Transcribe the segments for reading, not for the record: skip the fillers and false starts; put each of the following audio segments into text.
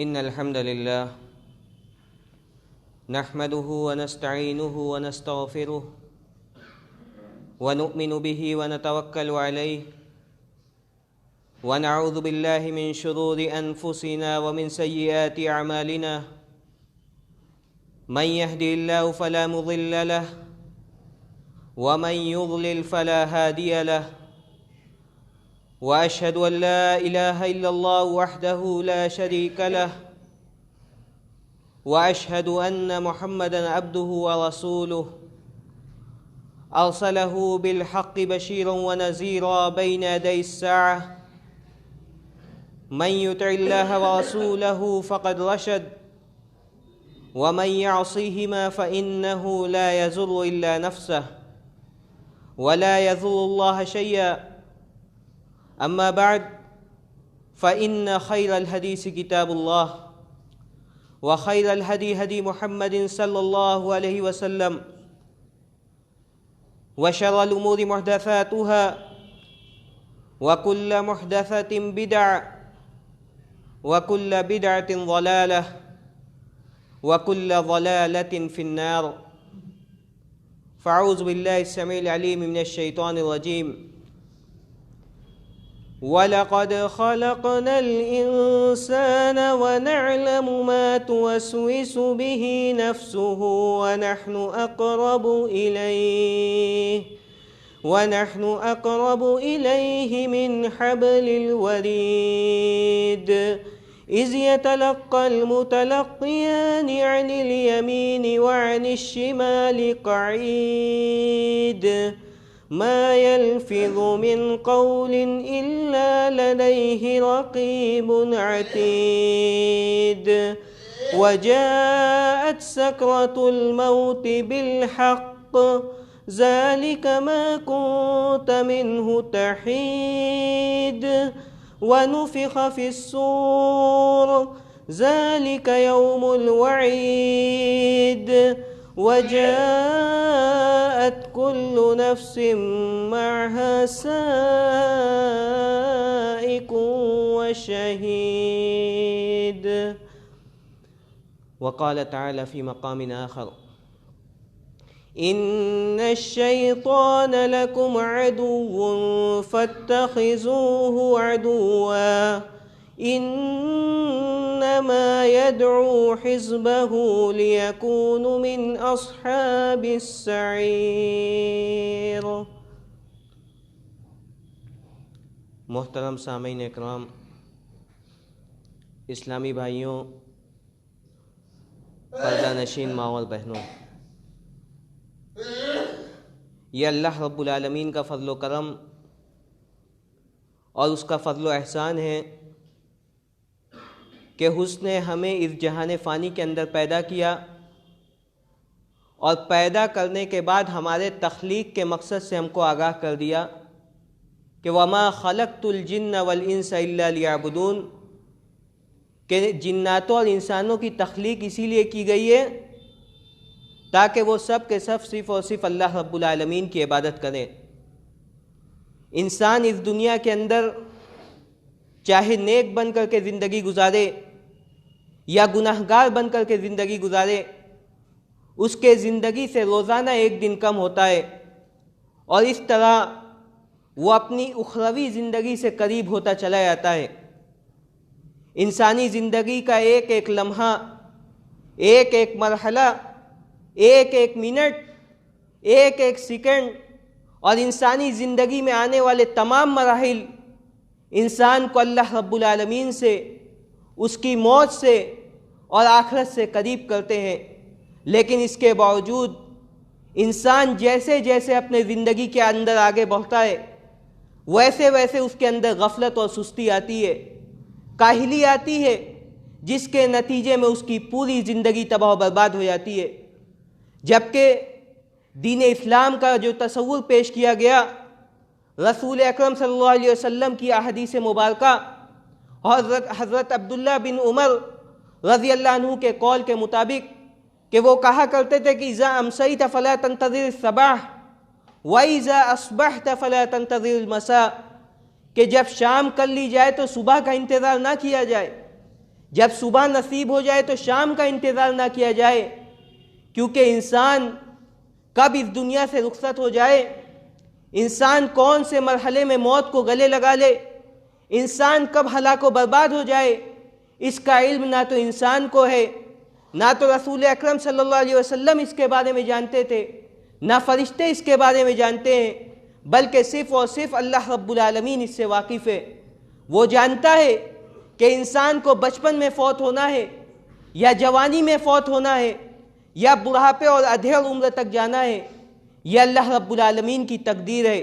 इन्नल हम्दुलिल्लाह नहमदुहु व नस्तईनुहु व नस्तगफिरुह व नु'मिनु बिही व नतवक्कलु अलैहि व नऊज़ु बिल्लाहि मिन शुरूरि अनफुसिना व मिन सय्यिआति अमालिना मन यहदिहिल्लाहु फला मुज़िल्ल लहु व मन युज़लिल फला हादिय लहु व अशहदु अन ला इलाहा इल्लल्लाह वहदहु ला शरीक लहु व अशहदु अन्न मुहम्मदन अब्दुहु व रसूलुहु अरसलहु बिलहक़्क़ि बशीरन व नज़ीरा बैन यदै अस्साअह मन युतिइल्लाह व रसूलहु फ़क़द रशद व मन यअसिहिमा फ़इन्नहु ला यज़ुर्रु इल्ला नफ़्सहु व ला यज़ुर्रुल्लाह शय्अन अम्मा बाद फ़इन्न खैरल हदीस किताबुल्लाह व खैरल हदी हदी मुहम्मदिन सल्लल्लाहु अलैहि वसल्लम व शर्रल उमूरि मुहदसातुहा व कुल्ल मुहदसतिन बिदअह व कुल्ल बिदअतिन ज़लालह व कुल्ल ज़लालतिन फिन्नार फ़अऊज़ु बिल्लाहि अस्समीइल अलीम मिनश शैतानिर रजीम वलक़द ख़लक़नल इंसान व नअलमु मा तुवस्विसु बिही नफ्सुहु व नहनु अक़रबु इलैहि मिन हब्लिल वरीद इज़ यतलक़्क़ल मुतलक़्क़ियानि अनिल यमीनि व अनिश शिमालि क़ईद मा यल्फ़िज़ु मिन क़ौलिन इल्ला लदैहि रक़ीबुन अतीद व जाअत सकरतुल मौति बिलहक़्क़ ज़ालिक मा कुन्त मिन्हु तहीद व नुफ़िख़ फ़िस्सूर ज़ालिक यौमुल वईद व जाअत कुल्लु नफ़्सिन मअहा साइक़ुन व शहीद व क़ाल तआला फ़ी मक़ामिन आख़र इन्नश्शैतान लकुम अदुव्वुन फ़त्तख़िज़ूहु अदुव्वा इन्नमा यदअू हिज़्बहु लियकूनु मिन अस्हाबिस सईर। मोहतरम सामीन इकराम, इस्लामी भाइयों, पर्दा नशीन माँ और बहनों, ये अल्लाह रब्बुल आलमीन का फ़ज़्ल व करम और उसका फ़ज़्ल व एहसान है कि उसने हमें इस जहान फ़ानी के अंदर पैदा किया और पैदा करने के बाद हमारे तख्लीक़ के मकसद से हमको आगाह कर दिया कि वमा खलक़तुल जिन्न वल इंसा इल्ला लियअबुदून, कि जिन्नातों और इंसानों की तख्लीक़ इसीलिए की गई है ताकि वो सब के सब सिर्फ़ और सिर्फ अल्लाह रब्बुल आलमीन की इबादत करें। इंसान इस दुनिया के अंदर चाहे नेक बन कर के ज़िंदगी गुजारे या गुनाहगार बन कर के ज़िंदगी गुजारे, उसके ज़िंदगी से रोज़ाना एक दिन कम होता है और इस तरह वो अपनी उखरवी ज़िंदगी से करीब होता चला जाता है। इंसानी ज़िंदगी का एक एक लम्हा, एक एक मरहला, एक एक मिनट, एक एक सेकंड और इंसानी ज़िंदगी में आने वाले तमाम मराहिल इंसान को अल्लाह रब्बुल आलमीन से, उसकी मौत से और आखिरत से करीब करते हैं। लेकिन इसके बावजूद इंसान जैसे जैसे अपने ज़िंदगी के अंदर आगे बढ़ता है वैसे वैसे उसके अंदर गफलत और सुस्ती आती है, काहिली आती है, जिसके नतीजे में उसकी पूरी ज़िंदगी तबाह बर्बाद हो जाती है। जबकि दीन इस्लाम का जो तसव्वुर पेश किया गया रसूल अकरम सल्लल्लाहु अलैहि वसल्लम की अहदीस मुबारका और हज़रत अब्दुल्ला बिन उमर रज़ी अल्लाह अन्हु के कौल के मुताबिक कि वो कहा करते थे कि इज़ा अमसैत फ़ला तंतज़िर सबाह व इज़ा अस्बहत फ़ला तंतज़िर मसा, कि जब शाम कर ली जाए तो सुबह का इंतज़ार ना किया जाए, जब सुबह नसीब हो जाए तो शाम का इंतज़ार ना किया जाए, क्योंकि इंसान कब इस दुनिया से रुखसत हो जाए, इंसान कौन से मरहले में मौत को गले लगा ले, इंसान कब हलाको बर्बाद हो जाए, इसका इल्म ना तो इंसान को है, ना तो रसूल अकरम सल्लल्लाहु अलैहि वसल्लम इसके बारे में जानते थे, ना फरिश्ते इसके बारे में जानते हैं, बल्कि सिर्फ़ और सिर्फ अल्लाह रब्बुल आलमीन इससे वाकिफ़ है। वो जानता है कि इंसान को बचपन में फ़ौत होना है, या जवानी में फ़ौत होना है, या बुढ़ापे और अधेड़ उम्र तक जाना है। यह अल्लाह रब्बुल आलमीन की तकदीर है।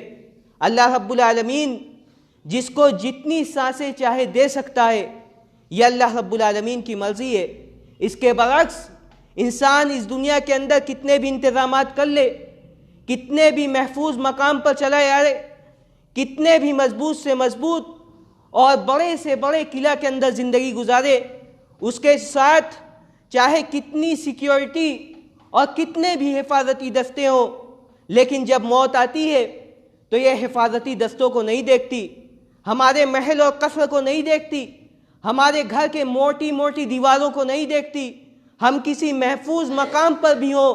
अल्लाह रब्बुल आलमीन जिसको जितनी सांसें चाहे दे सकता है, यह अल्लाह रब्बुल आलमीन की मर्ज़ी है। इसके बरक्स इंसान इस दुनिया के अंदर कितने भी इंतज़ामात कर ले, कितने भी महफूज मकाम पर चला जाए, कितने भी मजबूत से मजबूत और बड़े से बड़े किला के अंदर ज़िंदगी गुजारे, उसके साथ चाहे कितनी सिक्योरिटी और कितने भी हिफाजती दस्ते हों, लेकिन जब मौत आती है तो यह हिफाजती दस्तों को नहीं देखती, हमारे महल और कस्र को नहीं देखती, हमारे घर के मोटी मोटी दीवारों को नहीं देखती। हम किसी महफूज मकाम पर भी हों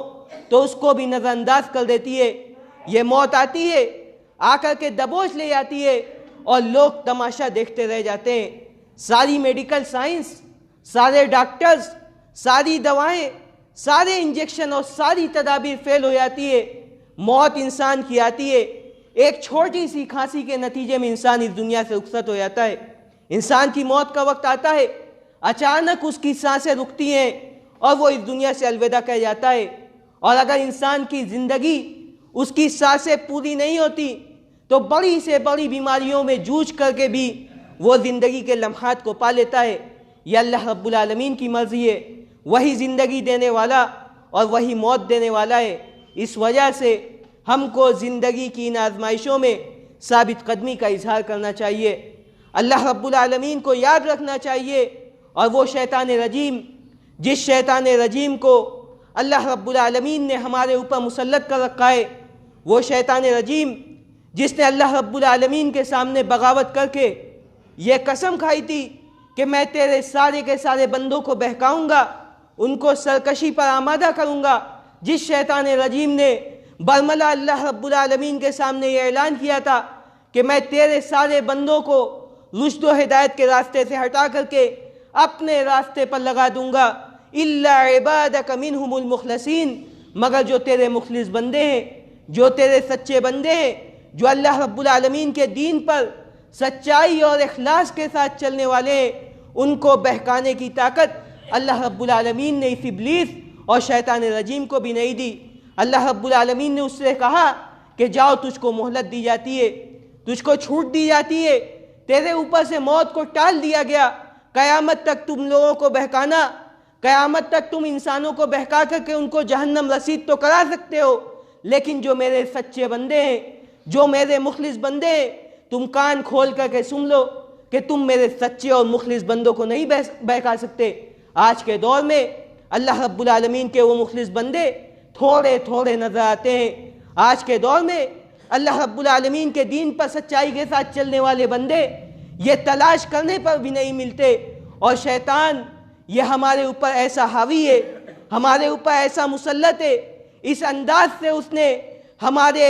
तो उसको भी नज़रअंदाज कर देती है। ये मौत आती है, आकर के दबोच ले जाती है और लोग तमाशा देखते रह जाते हैं। सारी मेडिकल साइंस, सारे डॉक्टर्स, सारी दवाएं, सारे इंजेक्शन और सारी तदाबीर फेल हो जाती है। मौत इंसान की आती है, एक छोटी सी खांसी के नतीजे में इंसान इस दुनिया से रुखसत हो जाता है। इंसान की मौत का वक्त आता है, अचानक उसकी सांसें रुकती हैं और वो इस दुनिया से अलविदा कह जाता है। और अगर इंसान की ज़िंदगी, उसकी सांसें पूरी नहीं होती तो बड़ी से बड़ी बीमारियों में जूझ करके भी वो ज़िंदगी के लम्हात को पा लेता है। यह अल्लाह रब्बुल आलमीन की मर्ज़ी है। वही ज़िंदगी देने वाला और वही मौत देने वाला है। इस वजह से हमको ज़िंदगी की इन आजमाइशों में साबित कदमी का इजहार करना चाहिए, अल्लाह रब्बुल आलमीन को याद रखना चाहिए। और वो शैतान रजीम, जिस शैतान रजीम को अल्लाह रब्बुल आलमीन ने हमारे ऊपर मुसल्लत कर रखा है, वो शैतान रजीम जिसने अल्लाह रब्बुल आलमीन के सामने बगावत करके ये कसम खाई थी कि मैं तेरे सारे के सारे बंदों को बहकाऊंगा, उनको सरकशी पर आमादा करूंगा। जिस शैतान रजीम ने बरमला अल्लाह रब्बुल आलमीन के सामने ये ऐलान किया था कि मैं तेरे सारे बंदों को रुश्द व हिदायत के रास्ते से हटा करके अपने रास्ते पर लगा दूंगा, इल्ला इबादक मिनहुमुल मुखलसीन, मगर जो तेरे मुखलिस बंदे हैं, जो तेरे सच्चे बंदे हैं, जो अल्लाह रब्बुल आलमीन के दीन पर सच्चाई और इखलास के साथ चलने वाले हैं, उनको बहकाने की ताकत अल्लाह रब्बुल आलमीन ने इस इब्लीस और शैतान रजीम को भी नहीं दी। अल्लाह रब्बुल आलमीन ने उससे कहा कि जाओ, तुझको मोहलत दी जाती है, तुझको छूट दी जाती है, तेरे ऊपर से मौत को टाल दिया गया। क़यामत तक तुम लोगों को बहकाना, क़यामत तक तुम इंसानों को बहका करके उनको जहन्नम रसीद तो करा सकते हो, लेकिन जो मेरे सच्चे बंदे हैं, जो मेरे मुखलिस बंदे हैं, तुम कान खोल करके सुन लो कि तुम मेरे सच्चे और मुखलिस बंदों को नहीं बहका सकते। आज के दौर में अल्लाह रब्बुल आलमीन के वो मुखलिस बंदे थोड़े थोड़े नजर आते हैं। आज के दौर में अल्लाह रब्बुल आलमीन के दीन पर सच्चाई के साथ चलने वाले बंदे ये तलाश करने पर भी नहीं मिलते। और शैतान ये हमारे ऊपर ऐसा हावी है, हमारे ऊपर ऐसा मुसल्लत है, इस अंदाज से उसने हमारे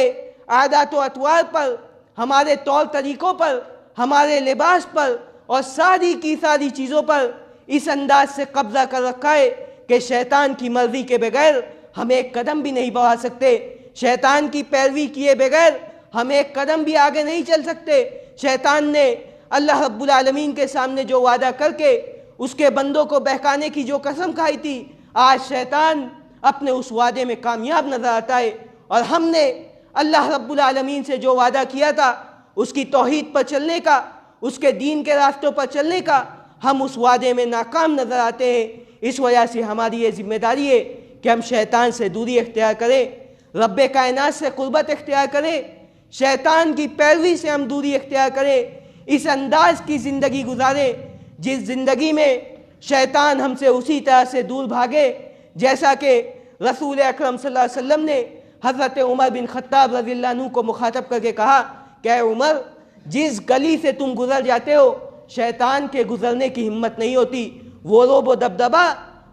आदत व अतवार पर, हमारे तौर तरीक़ों पर, हमारे लिबास पर और सारी की सारी चीज़ों पर इस अंदाज से कब्ज़ा कर रखा है कि शैतान की मर्ज़ी के बगैर हम एक कदम भी नहीं बढ़ा सकते। शैतान की पैरवी किए बगैर हम एक कदम भी आगे नहीं चल सकते। शैतान ने अल्लाह रब्बुल आलमीन के सामने जो वादा करके उसके बंदों को बहकाने की जो कसम खाई थी, आज शैतान अपने उस वादे में कामयाब नजर आता है। और हमने अल्लाह रब्बुल आलमीन से जो वादा किया था उसकी तौहीद पर चलने का, उसके दीन के रास्तों पर चलने का, हम उस वादे में नाकाम नजर आते हैं। इस वजह से हमारी ये जिम्मेदारी है कि हम शैतान से दूरी इख्तियार करें, रब्बे कायनात से कुर्बत इख्तियार करें, शैतान की पैरवी से हम दूरी इख्तियार करें, इस अंदाज की ज़िंदगी गुजारें जिस ज़िंदगी में शैतान हमसे उसी तरह से दूर भागे जैसा कि रसूल अकरम सल्लल्लाहु अलैहि वसल्लम ने हज़रत उमर बिन खत्ताब रज़ियल्लाहु अन्हु को मुखातब करके कहा कि उमर, जिस गली से तुम गुजर जाते हो शैतान के गुजरने की हिम्मत नहीं होती, वो रोब व दबदबा,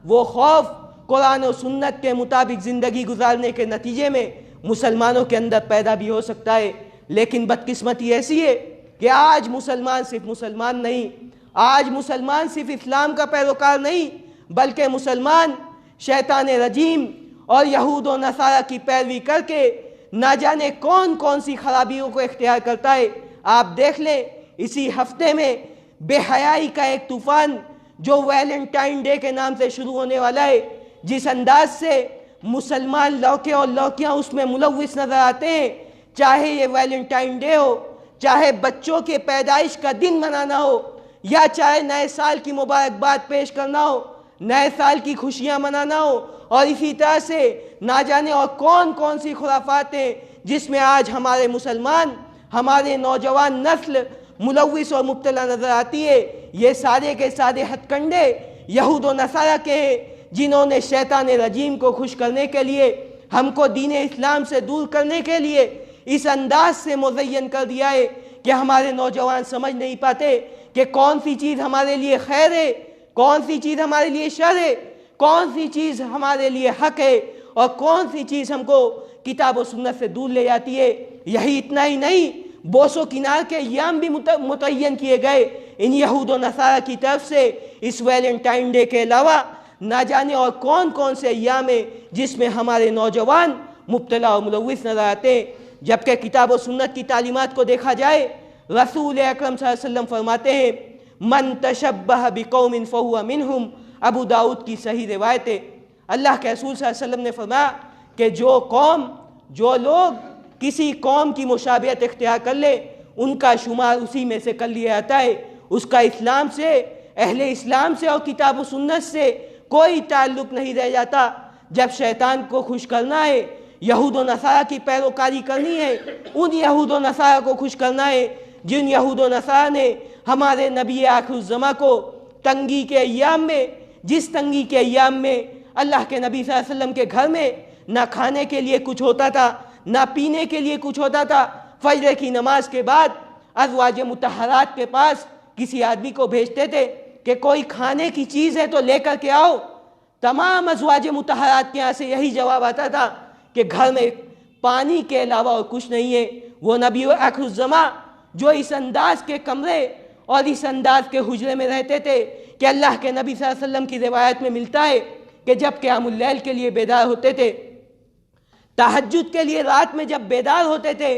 वो खौफ कुरान और सुन्नत के मुताबिक ज़िंदगी गुजारने के नतीजे में मुसलमानों के अंदर पैदा भी हो सकता है। लेकिन बदकिस्मती ऐसी है कि आज मुसलमान सिर्फ मुसलमान नहीं, आज मुसलमान सिर्फ इस्लाम का पैरोकार नहीं, बल्कि मुसलमान शैतान रजीम और यहूद व नसारा की पैरवी करके ना जाने कौन कौन सी खराबियों को इख्तियार करता है। आप देख लें, इसी हफ्ते में बेहयाई का एक तूफ़ान जो वैलेंटाइन डे के नाम से शुरू होने वाला है, जिस अंदाज से मुसलमान लड़के और लड़कियां उसमें मुलव्विस नजर आते हैं, चाहे ये वैलेंटाइन डे हो, चाहे बच्चों के पैदाइश का दिन मनाना हो, या चाहे नए साल की मुबारकबाद पेश करना हो, नए साल की खुशियां मनाना हो, और इसी तरह से ना जाने और कौन कौन सी खुराफात हैं जिसमें आज हमारे मुसलमान, हमारे नौजवान नस्ल मुलव्विस और मुब्तला नजर आती है। ये सारे के सारे हथकंडे यहूद व नसारा के हैं, जिन्होंने शैतान रजीम को खुश करने के लिए, हमको दीन इस्लाम से दूर करने के लिए इस अंदाज से मुज़य्यन कर दिया है कि हमारे नौजवान समझ नहीं पाते कि कौन सी चीज़ हमारे लिए खैर है, कौन सी चीज़ हमारे लिए शर है, कौन सी चीज़ हमारे लिए हक है और कौन सी चीज़ हमको किताब और सुन्नत से दूर ले जाती है। यही इतना ही नहीं, बोसो किनार के अय्याम भी मुतय्यन किए गए इन यहूद व नसारा की तरफ से। इस वैलेंटाइन डे के अलावा ना जाने और कौन कौन से अय्याम है जिसमें हमारे नौजवान मुब्तला और मुलव्विस नजर आते हैं। जबकि किताब और सुन्नत की तालीमात को देखा जाए, रसूल अकरम सल्लल्लाहु अलैहि वसल्लम फरमाते हैं, मन तशब्बह बिकौमिन फहुवा मिनहुम। अबू दाऊद की सही रिवायत है, अल्लाह के रसूल सल्लल्लाहु अलैहि वसल्लम ने फरमाया कि जो कौम, जो लोग किसी कौम की मुशाबियत इख्तियार कर ले, उनका शुमार उसी में से कर लिया जाता है। उसका इस्लाम से, अहले इस्लाम से और किताब और सुन्नत से कोई ताल्लुक़ नहीं रह जाता। जब शैतान को खुश करना है, यहूद व नसारा की पैरोकारी करनी है, उन यहूद व नसारा को खुश करना है जिन यहूद व नसारा ने हमारे नबी आखिरुज़्ज़मा को तंगी के अय्याम में, जिस तंगी के अय्याम में अल्लाह के नबी सल्लल्लाहु अलैहि वसल्लम के घर में ना खाने के लिए कुछ होता था, ना पीने के लिए कुछ होता था, फजर की नमाज के बाद अज़वाज मुतहरात के पास किसी आदमी को भेजते थे कि कोई खाने की चीज़ है तो लेकर के आओ। तमाम अज़वाज मुतहरात के यहाँ से यही जवाब आता था कि घर में पानी के अलावा और कुछ नहीं है। वो नबी आखिरुज़्ज़मा जो इस अंदाज के कमरे और इस अंदाज के हुजरे में रहते थे कि अल्लाह के नबी सल्लल्लाहु अलैहि वसल्लम की रिवायत में मिलता है कि जब क़यामुल लैल के लिए बेदार होते थे, तहज्जुद के लिए रात में जब बेदार होते थे,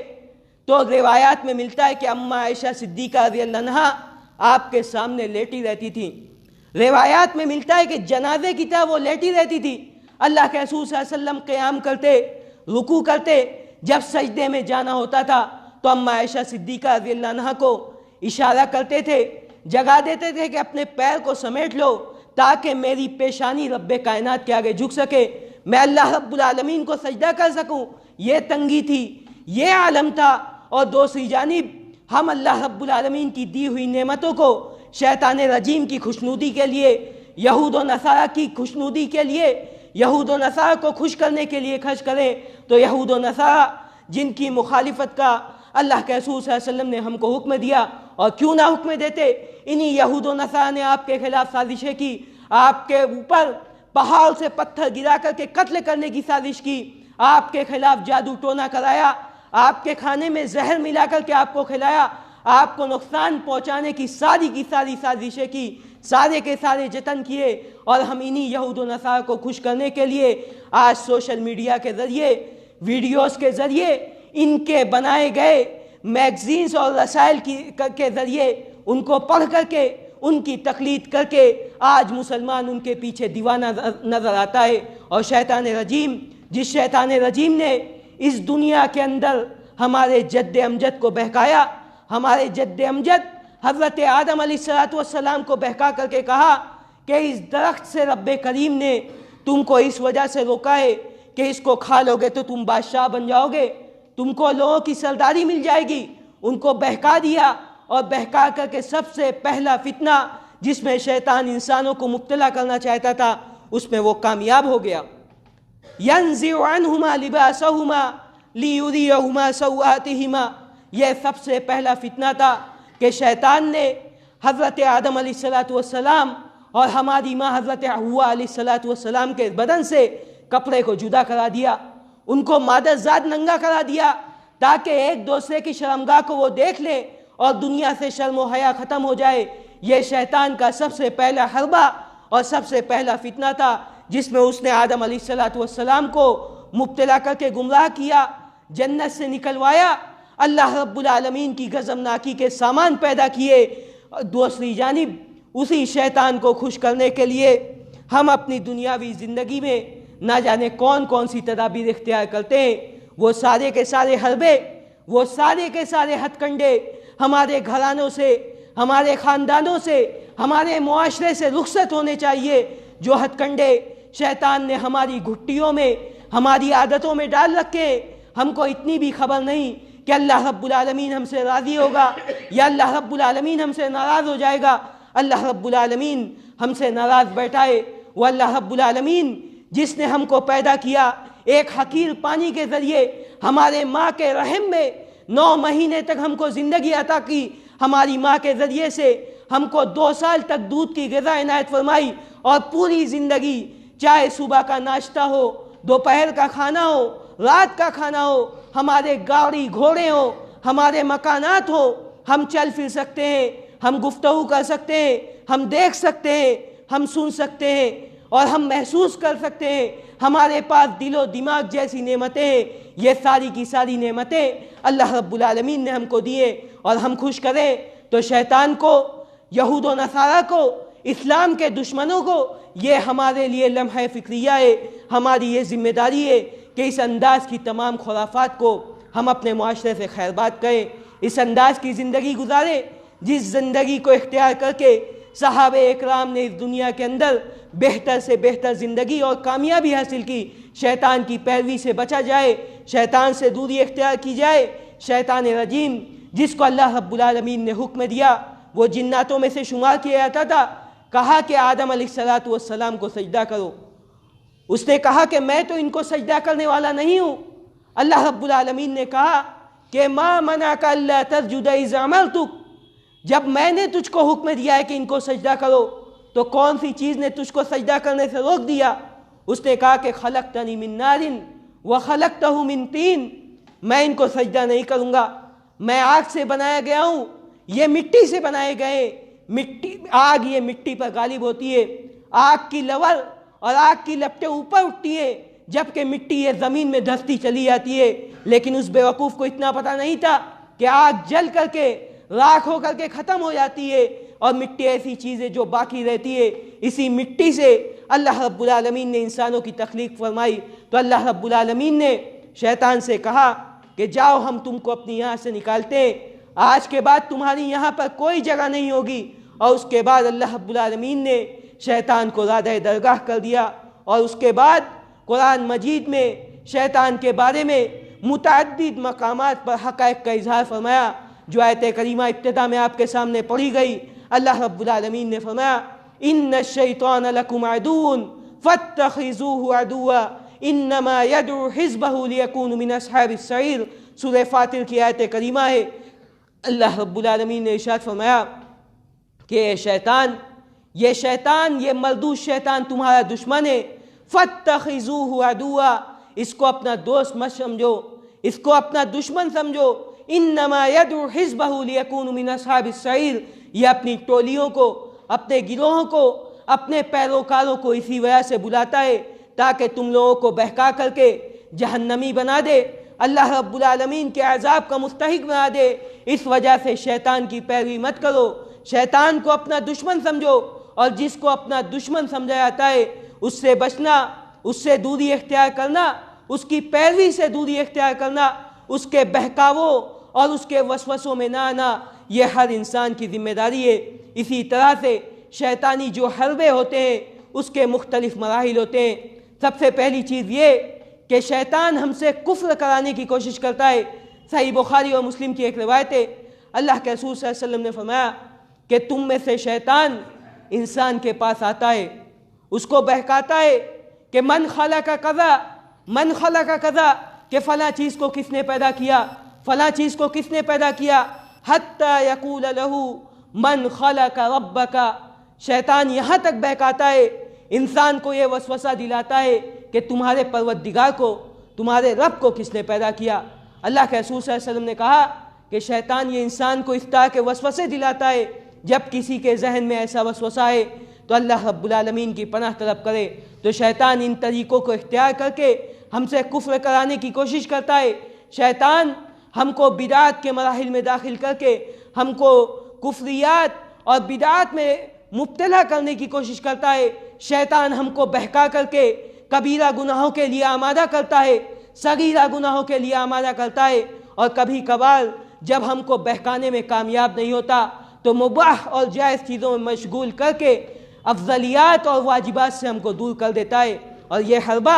तो रिवायात में मिलता है कि अम्मा आयशा सिद्दीक़ा रज़ियल्लाहु अन्हा आपके सामने लेटी रहती थी। रिवायात में मिलता है कि जनाजे की तरह वो लेटी रहती थी। अल्लाह के रसूल सल्लल्लाहु अलैहि वसल्लम क़याम करते, रुकू करते, जब सजदे में जाना होता था तो अम्मा आयशा सिद्दीक़ा रज़ियल्लाहु अन्हा को इशारा करते थे, जगा देते थे कि अपने पैर को समेट लो ताकि मेरी पेशानी रब्बे कायनात के आगे झुक सके, मैं अल्लाह रब्बुल आलमीन को सजदा कर सकूं। ये तंगी थी, ये आलम था। और दूसरी जानिब हम अल्लाह रब्बुल आलमीन की दी हुई नेमतों को शैतान रजीम की खुशनुदी के लिए, यहूद व नसारा की खुशनुदी के लिए, यहूद व नसारा को खुश करने के लिए खर्च करें। तो यहूद व नसारा जिनकी मुखालिफत का अल्लाह के रसूल सल्लल्लाहु अलैहि वसल्लम ने हमको हुक्म दिया, और क्यों ना हुक्म देते, इन्हीं यहूद व नसारा ने आपके खिलाफ साजिशें की, आपके ऊपर पहाड़ से पत्थर गिरा करके कत्ल करने की साजिश की, आपके खिलाफ जादू टोना कराया, आपके खाने में जहर मिला करके आपको खिलाया, आपको नुकसान पहुंचाने की सारी साजिशें की, सारे के सारे जतन किए। और हम इन्हीं यहूद व नसारा को खुश करने के लिए आज सोशल मीडिया के ज़रिए, वीडियोस के ज़रिए, इनके बनाए गए मैगज़ीन्स और रसायल के ज़रिए उनको पढ़ करके, उनकी तकलीद करके आज मुसलमान उनके पीछे दीवाना नज़र आता है। और शैतान रजीम, जिस शैतान रजीम ने इस दुनिया के अंदर हमारे जद्द अमजद को बहकाया, हमारे जद्द अमजद हज़रत आदम अलैहिस्सलाम को बहका करके कहा कि इस दरख्त से रब्बे करीम ने तुमको इस वजह से रोका है कि इसको खा लोगे तो तुम बादशाह बन जाओगे, तुमको लोगों की सरदारी मिल जाएगी। उनको बहका दिया, और बहका करके सबसे पहला फितना जिसमें शैतान इंसानों को मुब्तला करना चाहता था, उसमें वो कामयाब हो गया। यंज़िउ अन्हुमा लिबासहुमा लियुरियहुमा सौआतिहिमा, यह सबसे पहला फितना था कि शैतान ने हज़रत आदम अलैहिस्सलातु वस्सलाम और हमारी माँ हज़रत हव्वा अलैहिस्सलातु वस्सलाम के बदन से कपड़े को जुदा करा दिया, उनको मादरजात नंगा करा दिया ताकि एक दूसरे की शर्मगाह को वो देख ले और दुनिया से शर्म व हया ख़त्म हो जाए। ये शैतान का सबसे पहला हरबा और सबसे पहला फितना था जिसमें उसने आदम अलैहिस्सलातु वस्सलाम को मुब्तला करके गुमराह किया, जन्नत से निकलवाया, अल्लाह रब्बुल आलमीन की गज़बनाकी के सामान पैदा किए। दूसरी जानिब उसी शैतान को खुश करने के लिए हम अपनी दुनियावी ज़िंदगी में ना जाने कौन कौन सी तदाबीर इख्तियार करते हैं। वो सारे के सारे हरबे, वो सारे के सारे हथकंडे हमारे घरानों से, हमारे ख़ानदानों से, हमारे मुआशरे से रुखसत होने चाहिए। जो हथकंडे शैतान ने हमारी घुट्टियों में, हमारी आदतों में डाल रखे, हमको इतनी भी खबर नहीं कि अल्लाह रब्बुल आलमीन हमसे राज़ी होगा या अल्लाह रब्बुल आलमीन हमसे नाराज़ हो जाएगा। अल्लाह रब्बुल आलमीन हमसे नाराज़ बैठाए। वो अल्लाह रब्बुल आलमीन जिसने हमको पैदा किया एक हकीर पानी के ज़रिए, हमारे माँ के रहम में 9 महीने तक हमको ज़िंदगी अता की, हमारी माँ के ज़रिए से हमको 2 साल तक दूध की ग़िज़ा इनायत फरमाई और पूरी ज़िंदगी, चाहे सुबह का नाश्ता हो, दोपहर का खाना हो, रात का खाना हो, हमारे गाड़ी घोड़े हो, हमारे मकानात हो, हम चल फिर सकते हैं, हम गुफ्तगू कर सकते हैं, हम देख सकते हैं, हम सुन सकते हैं और हम महसूस कर सकते हैं। हमारे पास दिलो दिमाग जैसी नेमतें हैं। ये सारी की सारी नेमतें अल्लाह रब्बुल आलमीन ने हमको दिए और हम खुश करें तो शैतान को, यहूद व नसारा को, इस्लाम के दुश्मनों को ये हमारे लिए लम्हा फ़िक्रिया है। हमारी ये ज़िम्मेदारी है कि इस अंदाज़ की तमाम खुराफात को हम अपने मुआशरे से खैरबात करें, इस अंदाज़ की ज़िंदगी गुजारें जिस ज़िंदगी को इख्तियार करके सहाबे इकराम ने इस दुनिया के अंदर बेहतर से बेहतर ज़िंदगी और कामयाबी हासिल की। शैतान की पैरवी से बचा जाए, शैतान से दूरी इख्तियार की जाए। शैतान रजीम जिसको अल्लाह रब्बुल आलमीन ने हुक्म दिया वो जिन्नातों में से शुमार किया जाता था, कहा कि आदम अलैहिस्सलातु वस्सलाम को सजदा करो, उसने कहा कि मैं तो इनको सजदा करने वाला नहीं हूँ। अल्लाह रब्बुल आलमीन ने कहा कि मा मनाका अल्ला तस्जुदा इज़ अमरतुक, जब मैंने तुझको हुक्म दिया है कि इनको सजदा करो तो कौन सी चीज़ ने तुझको सजदा करने से रोक दिया? उसने कहा कि खलक़तनी मिन नारिन व खलक़तहु मिन तीन, मैं इनको सजदा नहीं करूँगा, मैं आग से बनाया गया हूँ, ये मिट्टी से बनाए गए। मिट्टी, आग ये मिट्टी पर गालिब होती है, आग की लवर और आग की लपटें ऊपर उठती है जबकि मिट्टी ये ज़मीन में धंसती चली जाती है। लेकिन उस बेवकूफ़ को इतना पता नहीं था कि आग जल करके राख हो करके ख़त्म हो जाती है और मिट्टी ऐसी चीज़ है जो बाकी रहती है। इसी मिट्टी से अल्लाह रब्बुल आलमीन ने इंसानों की तख्लीक फरमाई। तो अल्लाह रब्बुल आलमीन ने शैतान से कहा कि जाओ हम तुमको अपनी यहाँ से निकालते हैं, आज के बाद तुम्हारी यहाँ पर कोई जगह नहीं होगी। और उसके बाद अल्लाह रब्बुल आलमीन ने शैतान को राधा दरगाह कर दिया। और उसके बाद कुरान मजीद में शैतान के बारे में मुतअद्दिद मकामात पर हक़ाइक़ का इज़हार फरमाया। जो आयत करीमा इब्तिदा में आपके सामने पढ़ी गई, अल्लाह रब्बुल आलमीन ने फरमाया इन्न शैतान लकुम अदुव्वुन फत्तखिज़ूहु अदुव्वा इन्नमा यदउ हिज़्बहु लियकूनु मिन अस्हाबिस सईर। सूरह फातिर की आयत करीमा है। अल्लाह रब्बुल आलमीन ने इरशाद फरमाया कि ये शैतान ये मरदूद शैतान तुम्हारा दुश्मन है। फत्तखिज़ूहु अदुव्वा, इसको अपना दोस्त मत समझो, इसको अपना दुश्मन समझो। इन्नमा यदउ हिज़्बहु लियकूनु मिन अस्हाबिस सईर, ये अपनी टोलियों को, अपने गिरोहों को, अपने पैरोकारों को इसी वजह से बुलाता है ताकि तुम लोगों को बहका करके जहन्नमी बना दे, अल्लाह रब्बुल आलमीन के अज़ाब का मुस्तहिक बना दे। इस वजह से शैतान की पैरवी मत करो, शैतान को अपना दुश्मन समझो और जिसको अपना दुश्मन समझा जाता है उससे बचना, उससे दूरी इख्तियार करना, उसकी पैरवी से दूरी इख्तियार करना, उसके बहकावों और उसके वसवसों में ना आना, ये हर इंसान की जिम्मेदारी है। इसी तरह से शैतानी जो हरबे होते हैं उसके मुख्तलिफ मराहिल होते हैं। सबसे पहली चीज़ ये कि शैतान हमसे कुफ्र कराने की कोशिश करता है। सही बुखारी और मुस्लिम की एक रिवायत है, अल्लाह के रसूल सल्लल्लाहु अलैहि वसल्लम ने फरमाया कि तुम में से शैतान इंसान के पास आता है, उसको बहकाता है कि मन खलक़ा कज़ा, कि फ़लाँ चीज़ को किसने पैदा किया, फ़लाँ चीज़ को किसने पैदा किया। हत्ता यक़ूल लहू मन खलक़ा रब्बका, शैतान यहाँ तक बहकाता है, इंसान को ये वसवसा दिलाता है कि तुम्हारे परवरदिगार को, तुम्हारे रब को किसने पैदा किया। अल्लाह के रसूल सल्लल्लाहु अलैहि वसल्लम ने कहा कि शैतान ये इंसान को इस तरह के वसवसे दिलाता है, जब किसी के जहन में ऐसा वसवसा है तो अल्लाह रब्बुल आलमीन की पनाह तलब करे। तो शैतान इन तरीक़ों को इख्तियार करके हमसे कुफ्र कराने की कोशिश करता है। शैतान हमको बिदात के मराहिल में दाखिल करके हमको कुफ्रियात और बिदात में मुब्तला करने की कोशिश करता है। शैतान हमको बहका करके कबीरा गुनाहों के लिए आमादा करता है, सगीरा गुनाहों के लिए आमादा करता है, और कभी कभार जब हमको बहकाने में कामयाब नहीं होता तो मुबाह और जायज़ चीज़ों में मशगूल करके अफजलियात और वाजिबात से हमको दूर कर देता है। और ये हरबा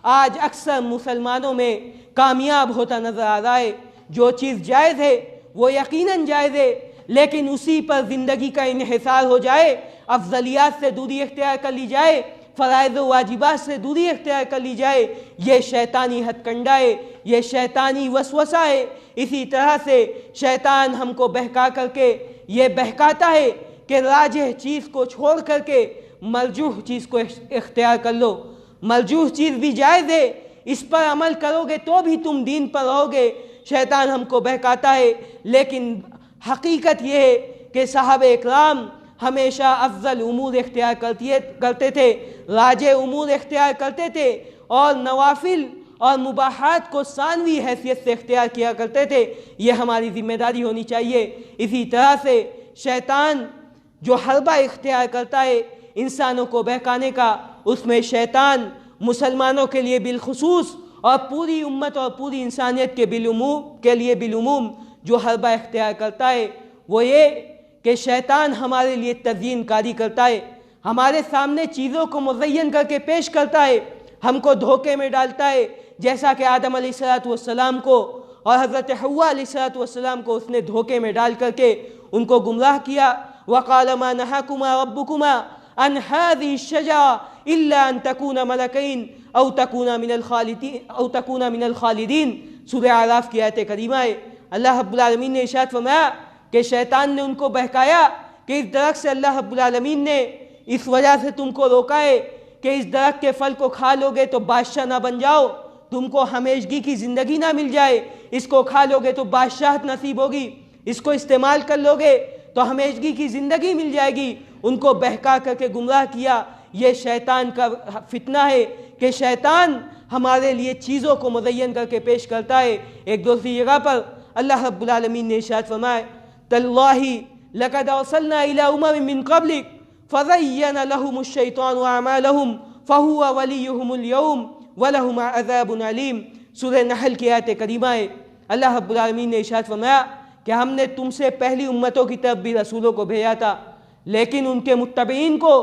आज अक्सर मुसलमानों में कामयाब होता नज़र आ रहा है। जो चीज़ जायज़ है वो यकीनन जायज़ है, लेकिन उसी पर ज़िंदगी का इन्हिसार हो जाए, अफजलियात से दूरी इख्तियार कर ली जाए, फ़राइज़ व वाजिबात से दूरी इख्तियार कर ली जाए, ये शैतानी हथकंडा है, ये शैतानी वसवसा है। इसी तरह से शैतान हमको बहका करके ये बहकाता है कि राजिह चीज़ को छोड़ करके मरजूह चीज़ को इख्तियार कर लो। मरजूह चीज़ भी जायज़ है, इस पर अमल करोगे तो भी तुम दीन पर रहोगे। शैतान हमको बहकाता है, लेकिन हकीकत यह है कि साहबे इकराम हमेशा अफजल उमूर इख्तियार करते थे, राजे उमूर इख्तियार करते थे, और नवाफिल और मुबाहात को सानवी हैसियत से इख्तियार किया करते थे। ये हमारी ज़िम्मेदारी होनी चाहिए। इसी तरह से शैतान जो हरबा इख्तियार करता है इंसानों को बहकाने का, उसमें शैतान मुसलमानों के लिए बिलखुसूस और पूरी उम्मत और पूरी इंसानियत के लिए बिलुमूम जो हरबा इख्तियार करता है वो ये कि शैतान हमारे लिए तज़यीन कारी करता है, हमारे सामने चीज़ों को मुज़य्यन करके पेश करता है, हमको धोखे में डालता है। जैसा कि आदम अलैहिस्सलाम को और हज़रत हव्वा अलैहिस्सलाम को उसने धोखे में डाल करके उनको गुमराह किया। वक़ाल मा नहाकुमा रब्बुकुमा अन हाज़िहि शजरा इल्ला अन तकूना मलकैन औ तकूना मिनल खालिदीन। सूरह आराफ की आयत करीमा है। अल्लाह रब्बुल आलमीन ने इरशाद फरमाया कि शैतान ने उनको बहकाया कि इस दरख्त से अल्लाह रब्बुल आलमीन ने इस वजह से तुमको रोका है कि इस दरख्त के फल को खा लोगे तो बादशाह ना बन जाओ, तुमको हमेशगी की ज़िंदगी ना मिल जाए, इसको खा लोगे तो बादशाहत नसीब होगी, इसको इस्तेमाल कर लोगे तो हमेशगी की ज़िंदगी मिल जाएगी। उनको बहका करके गुमराह किया। ये शैतान का फितना है कि शैतान हमारे लिए चीज़ों को मुज़य्यन करके पेश करता है। एक दूसरी जगह पर अल्लाह रब्बुल आलमीन ने इरशाद फरमाया तल्लाही लक़द अरसलना इला उममिन मिन क़ब्लिक फ़ज़य्यन लहुमुश शैतानु अअमालहुम फ़हुवा वलियुहुमुल यौम वलहुम अज़ाबुन अलीम। सूरह नहल की आयत करीमा है। अल्लाह रब्बुल आलमीन ने इरशाद फरमाया कि हमने तुमसे पहली उम्मतों की तरफ भी रसूलों को भेजा था, लेकिन उनके मुत्तबईन को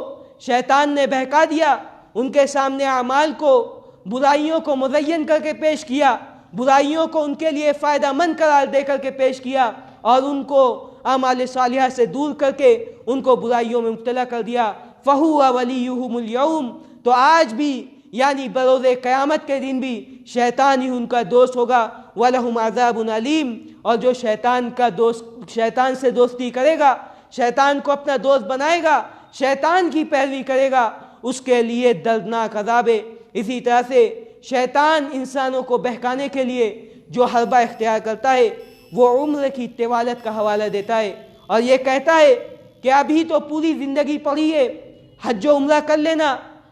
शैतान ने बहका दिया, उनके सामने अमाल को, बुराइयों को मुज़य्यन करके पेश किया, बुराइयों को उनके लिए फ़ायदामंद करार दे करके पेश किया, और उनको अमाल सालिहा से दूर करके उनको बुराइयों में मुब्तला कर दिया। फ़हुवा वलियुहुमुल यौम, तो आज भी यानी बरोज़े क़यामत के दिन भी शैतान ही उनका दोस्त होगा। वलहुम अज़ाबुन अलीम, और जो शैतान से दोस्ती करेगा, शैतान को अपना दोस्त बनाएगा, शैतान की पैरवी करेगा, उसके लिए दर्दनाक अज़ाब है। इसी तरह से शैतान इंसानों को बहकाने के लिए जो हरबा इख्तियार करता है वो उम्र की तिवालत का हवाला देता है और ये कहता है कि अभी तो पूरी ज़िंदगी पड़ी है, हज व उम्रा कर लेना,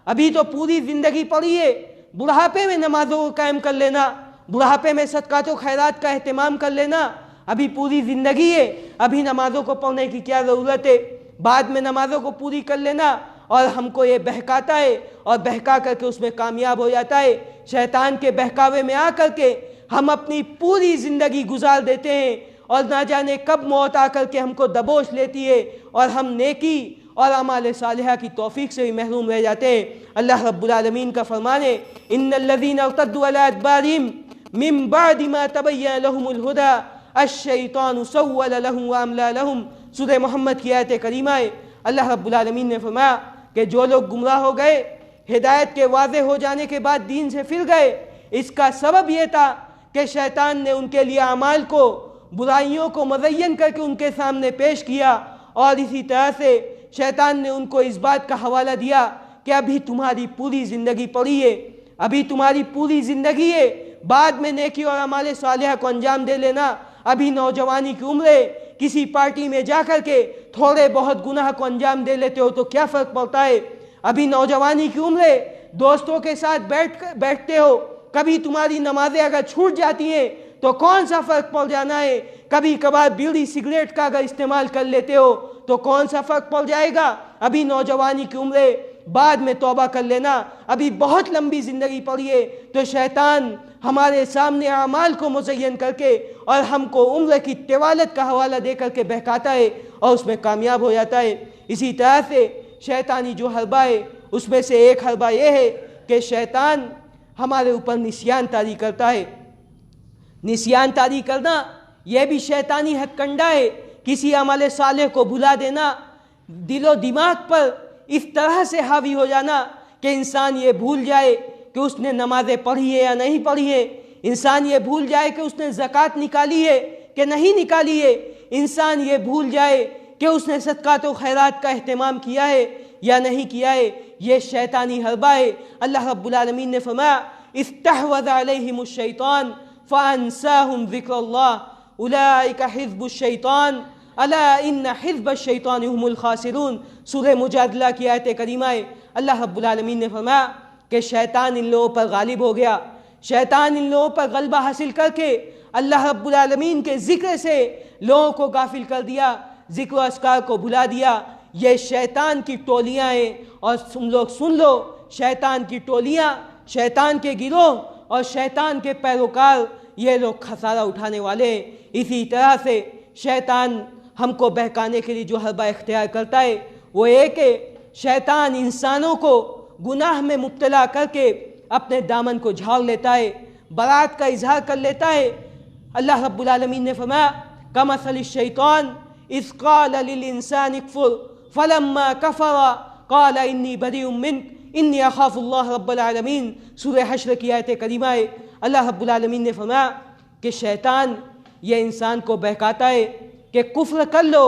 अभी तो पूरी ज़िंदगी पड़ी है, बुढ़ापे में नमाज़ों को कायम कर लेना, बुढ़ापे में सदक़ात व खैरात का अहतमाम कर लेना, अभी पूरी ज़िंदगी है, अभी नमाज़ों को पढ़ने की क्या ज़रूरत है, बाद में नमाज़ों को पूरी कर लेना। और हमको ये बहकाता है और बहका करके उसमें कामयाब हो जाता है। शैतान के बहकावे में आ करके हम अपनी पूरी ज़िंदगी गुजार देते हैं और ना जाने कब मौत आकर के हमको दबोच लेती है और हम नेकी और अमाल सालिहा की तौफीक से भी महरूम रह जाते हैं। अल्लाह रब्बुल आलमीन का फरमान है इन्नल्लज़ीना इर्तद्दू अला अदबारिहिम मिन बअदि मा तबय्यन लहुमुल हुदा अश-शैतानु सव्वल लहुम व अमला लहुम। सूरह मोहम्मद की आयत करीमा है। अल्लाह रब्बुल आलमीन ने फरमाया कि जो लोग गुमराह हो गए, हिदायत के वाज़े हो जाने के बाद दीन से फिर गए, इसका सबब यह था कि शैतान ने उनके लिए अमाल को, बुराइयों को मुज़य्यन करके उनके सामने पेश किया। और इसी तरह से शैतान ने उनको इस बात का हवाला दिया कि अभी तुम्हारी पूरी ज़िंदगी पड़ी है, अभी तुम्हारी पूरी ज़िंदगी है, बाद में नेकी और अमाले सालिहा को अंजाम दे लेना। अभी नौजवानी की उम्र है, किसी पार्टी में जाकर के थोड़े बहुत गुनाह को अंजाम दे लेते हो तो क्या फ़र्क पड़ता है। अभी नौजवानी की उम्र है, दोस्तों के साथ बैठते हो, कभी तुम्हारी नमाजें अगर छूट जाती हैं तो कौन सा फ़र्क पड़ जाना है। कभी कभार बीड़ी सिगरेट का अगर इस्तेमाल कर लेते हो तो कौन सा फ़र्क पड़ जाएगा। अभी नौजवानी की उम्र है, बाद में तौबा कर लेना, अभी बहुत लंबी ज़िंदगी पड़ी है। तो शैतान हमारे सामने अमाल को मुज़य्यन करके और हमको उम्र की तिवालत का हवाला दे करके बहकाता है और उसमें कामयाब हो जाता है। इसी तरह से शैतानी जो हरबा है उसमें से एक हरबा यह है कि शैतान हमारे ऊपर निस्यान तारी करता है। निस्यान तारी करना यह भी शैतानी हथकंडा है। किसी अमल सालेह को भुला देना, दिलो दिमाग पर इस तरह से हावी हो जाना कि इंसान ये भूल जाए कि उसने नमाज़ें पढ़ी है या नहीं पढ़ी है, इंसान ये भूल जाए कि उसने ज़कात निकाली है कि नहीं निकाली है, इंसान ये भूल जाए कि उसने सदक़ात व खैरात का अहतमाम किया है या नहीं किया है। ये शैतानी हरबा है। अल्लाह रब्बुल आलमीन ने फरमाया इस्तहवज़ अलैहिमुश शैतान फ़अन्साहुम ज़िक्रुल्लाह उलाइका हिज़्बुश शैतान अला इन्ना हिज़्बश शैतानि हुमुल खासिरून। सूरह मुजादला की आयत करीमा है। अल्लाह रब्बुल आलमीन ने फरमाया कि शैतान इन लोगों पर गालिब हो गया, शैतान इन लोगों पर गलबा हासिल करके अल्लाह रब्बुल आलमीन के ज़िक्र से लोगों को गाफिल कर दिया, ज़िक्र अस्कार को भुला दिया। ये शैतान की टोलियाँ हैं और तुम लोग सुन लो, शैतान की टोलियाँ, शैतान के गिरोह और शैतान के पैरोकार, ये लोग खसारा उठाने वाले हैं। इसी तरह से शैतान हमको बहकाने के लिए जो हरबा इख्तियार करता है वो एक है, शैतान इंसानों को गुनाह में मुब्तला करके अपने दामन को झाड़ लेता है, बरात का इजहार कर लेता है। अल्लाह रब्बुल आलमीन ने फरमाया कमसलिश शैतान इज़ क़ाल लिल इंसानि कफ़ुर फलम्मा कफ़रा क़ाल इन्नी बरीउम मिन्क इन्नी अख़ाफ़ुल्लाह रब्बुल आलमीन। सूरह हश्र की आयत करीमा है। अल्लाह रब्बुल आलमीन ने फरमाया कि शैतान ये इंसान को बहकाता है कि कुफ्र कर लो,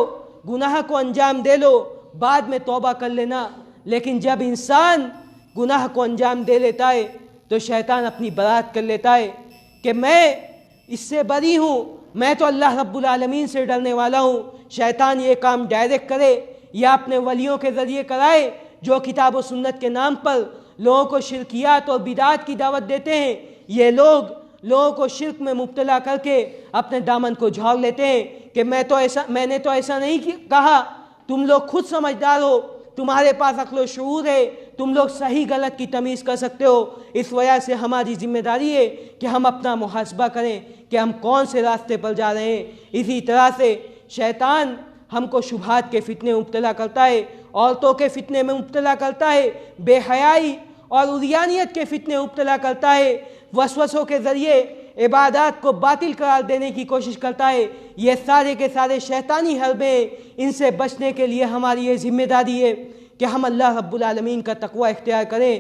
गुनाह को अंजाम दे लो, बाद में तौबा कर लेना। लेकिन जब इंसान गुनाह को अंजाम दे लेता है तो शैतान अपनी बरात कर लेता है कि मैं इससे बरी हूँ, मैं तो अल्लाह रब्बुल आलमीन से डरने वाला हूँ। शैतान ये काम डायरेक्ट करे या अपने वलियों के ज़रिए कराए जो किताब व सुन्नत के नाम पर लोगों को शिरकियात और बिदात की दावत देते हैं। ये लोगों को शिर्क में मुब्तला करके अपने दामन को झाड़ लेते हैं कि मैंने तो ऐसा नहीं कहा, तुम लोग खुद समझदार हो, तुम्हारे पास अक्ल व शऊर है, तुम लोग सही गलत की तमीज़ कर सकते हो। इस वजह से हमारी ज़िम्मेदारी है कि हम अपना मुहासबा करें कि हम कौन से रास्ते पर जा रहे हैं। इसी तरह से शैतान हमको शुबहात के फितने में मुब्तला करता है, औरतों के फितने में मुब्तला करता है, बेहयाई और उरियानियत के फितने में मुब्तला करता है, वसवसों के ज़रिए इबादत को बातिल करार देने की कोशिश करता है। ये सारे के सारे शैतानी हरबे, इनसे बचने के लिए हमारी ये ज़िम्मेदारी है कि हम अल्लाह रब्बुल आलमीन का तक़वा इख्तियार करें,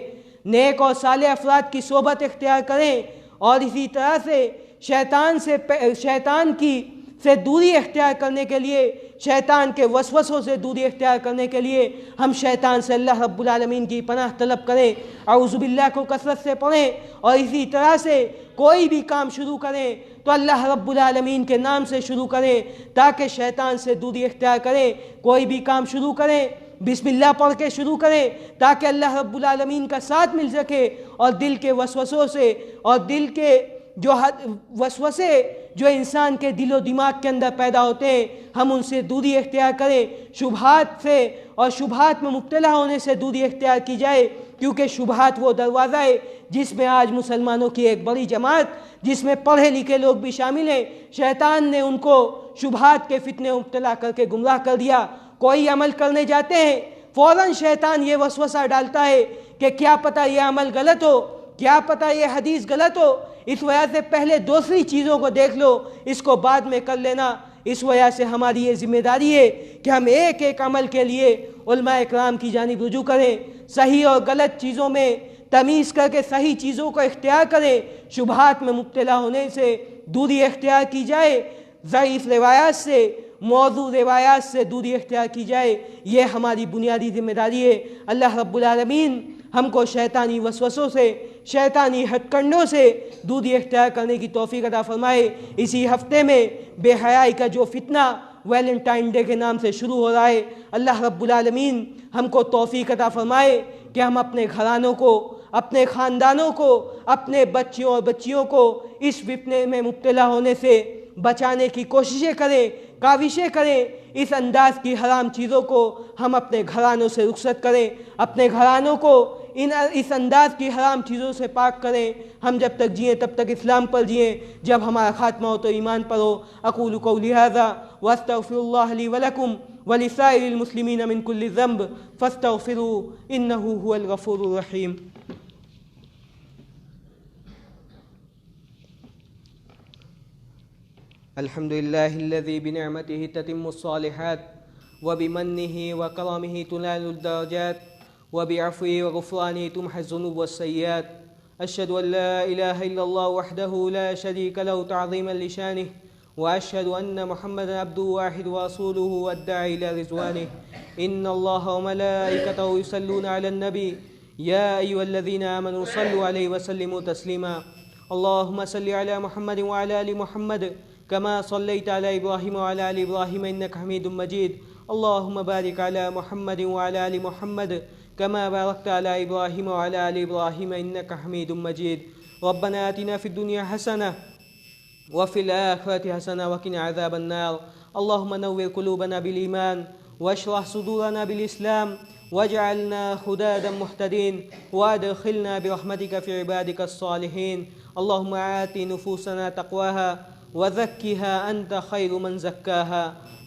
नेक और साले अफराद की सोबत इख्तियार करें और इसी तरह से शैतान से दूरी इख्तियार करने के लिए, शैतान के वसवसों से दूरी इख्तियार करने के लिए हम शैतान से अल्लाह रब्बुल आलमीन की पनाह तलब करें, औज़ु बिल्लाह को कसरत से पढ़ें और इसी तरह से कोई भी काम शुरू करें तो अल्लाह रब्बुल आलमीन के नाम से शुरू करें ताकि शैतान से दूरी इख्तियार करें। कोई भी काम शुरू करें बिस्मिल्लाह पढ़ के शुरू करें ताकि अल्लाह रब्बुल आलमीन का साथ मिल सके और दिल के वसवसों से और दिल के जो वसवसे जो इंसान के दिलो दिमाग के अंदर पैदा होते हैं हम उनसे दूरी इख्तियार करें। शुबहात से और शुबहात में मुब्तला होने से दूरी इख्तियार की जाए, क्योंकि शुबहात वो दरवाज़ा है जिसमें आज मुसलमानों की एक बड़ी जमात, जिसमें पढ़े लिखे लोग भी शामिल हैं, शैतान ने उनको शुबहात के फितने मुब्तला करके गुमराह कर दिया। कोई अमल करने जाते हैं फ़ौरन शैतान ये वसवसा डालता है कि क्या पता ये अमल गलत हो, क्या पता ये हदीस गलत हो, इस वजह से पहले दूसरी चीज़ों को देख लो, इसको बाद में कर लेना। इस वजह से हमारी ये ज़िम्मेदारी है कि हम एक एक अमल के लिए उलमा इकराम की जानिब रुजू करें, सही और गलत चीज़ों में तमीज़ करके सही चीज़ों को इख्तियार करें, शुबहात में मुब्तला होने से दूरी इख्तियार की जाए, ज़ईफ़ रिवायात से मौजू रिवायात से दूरी इख्तियार की जाए, ये हमारी बुनियादी जिम्मेदारी है। अल्लाह रब्बुल आलमीन हमको शैतानी वसवसों से, शैतानी हथकंडों से दूरी इख्तियार करने की तौफीक अता फरमाए। इसी हफ्ते में बेहयाई का जो फितना वैलेंटाइन डे के नाम से शुरू हो रहा है, अल्लाह रब्बुल आलमीन हमको तौफीक अता फरमाए कि हम अपने घरानों को, अपने ख़ानदानों को, अपने बच्चियों और बच्चियों को इस फितने में मुब्तला होने से बचाने की कोशिशें करें, काविशें करें। इस अंदाज की हराम चीज़ों को हम अपने घरानों से रुखसत करें, अपने घरानों को इस अंदाज की हराम चीज़ों से पाक करें। हम जब तक जिएँ तब तक इस्लाम पर जिएँ, जब हमारा खात्मा हो तो ईमान पर हो। अक़ूलु क़ौली हाज़ा व अस्तग़फ़िरुल्लाह ली व लकुम व लिसाइरिल मुस्लिमीन मिन कुल्लि ज़ंब फ़स्तग़फ़िरू इन्नहु हुवल गफ़ूरुर रहीम। अल्हम्दुलिल्लाहिल्लज़ी बिनिअमतिही ततिम्मुस्सालिहात व बिमन्निही व करमिही तुनालुद दरजात व बिअफ़्विही व ग़ुफ़रानिही तुमहज़्ज़ुनूब वस्सय्यात। अशहदु अन ला इलाहा इल्लल्लाह वहदहु ला शरीका लहु तअज़ीमन लिशानिहि व अशहदु अन्न मुहम्मदन अब्दुहु वाहिदु व रसूलुहु अद्दाई इला रिज़वानिहि। इन्नल्लाह व मलाइकतहु युसल्लूना अलन नबी या अय्युहल्लज़ीना आमनू सल्लु अलैहि व सल्लिमू तस्लीमा। अल्लाहुम्मा सल्लि अला मुहम्मद व अला आलि मुहम्मद कमा सल्लैता अला इब्राहीम व अला आलि इब्राहीम इन्नका हमीदुम मजीद। अल्लाहुम्मा बारिक अला मुहम्मद व अला आलि मुहम्मद कमा बारकता अला इब्राहीम व अला आलि इब्राहीम इन्नका हमीदुम मजीद। रब्बना आतिना फिद दुनिया हसनह व फिल आखिरति हसनह व क़िना अज़ाबन नार। अल्लाहुम्मा नव्विर क़ुलूबना बिल ईमान वश्रह सुदूरना बिल इस्लाम वजअलना हुदादन मुहतदीन वअदखिलना बिरहमतिका फ़ी इबादिकस सालिहीन। अल्लाहुम्मा आति नुफूसना तक़वाहा वज़क्किहा अंत खैरु मन ज़क्काहा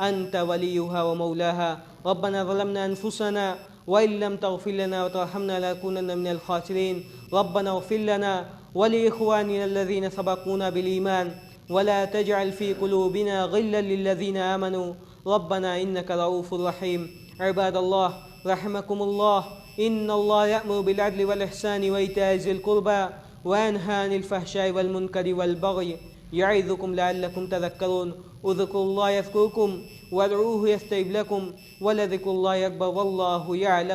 अंत वलियुहा व मौलाहा। रब्बना ज़लमना अनफुसना व इल्लम तग़फिर लना व तरहमना लनकूनन्ना मिनल ख़ासिरीन। रब्बना इग़फिर लना व लिइख़वानिना अल्लज़ीना सबक़ूना बिल ईमान व ला तजअल फ़ी क़ुलूबिना ग़िल्लन लिल्लज़ीना आमनू रब्बना इन्नका रऊफ़ुर रहीम। इबादल्लाह रहमकुमुल्लाह, इन्नल्लाह यअमुरु बिल अदलि वल इहसानि व ईताइ ज़िल क़ुर्बा व यनहा अनिल फ़हशाइ वल मुनकरि वल बग़य यዒज़ुकुम लअल्लकुम तज़क्करून। उज़्कुरुल्लाह यज़कुरुकुम वदऊहु यस्तजिब लकुम व लज़िक्रुल्लाहि अकबर वल्लाहु यअलम।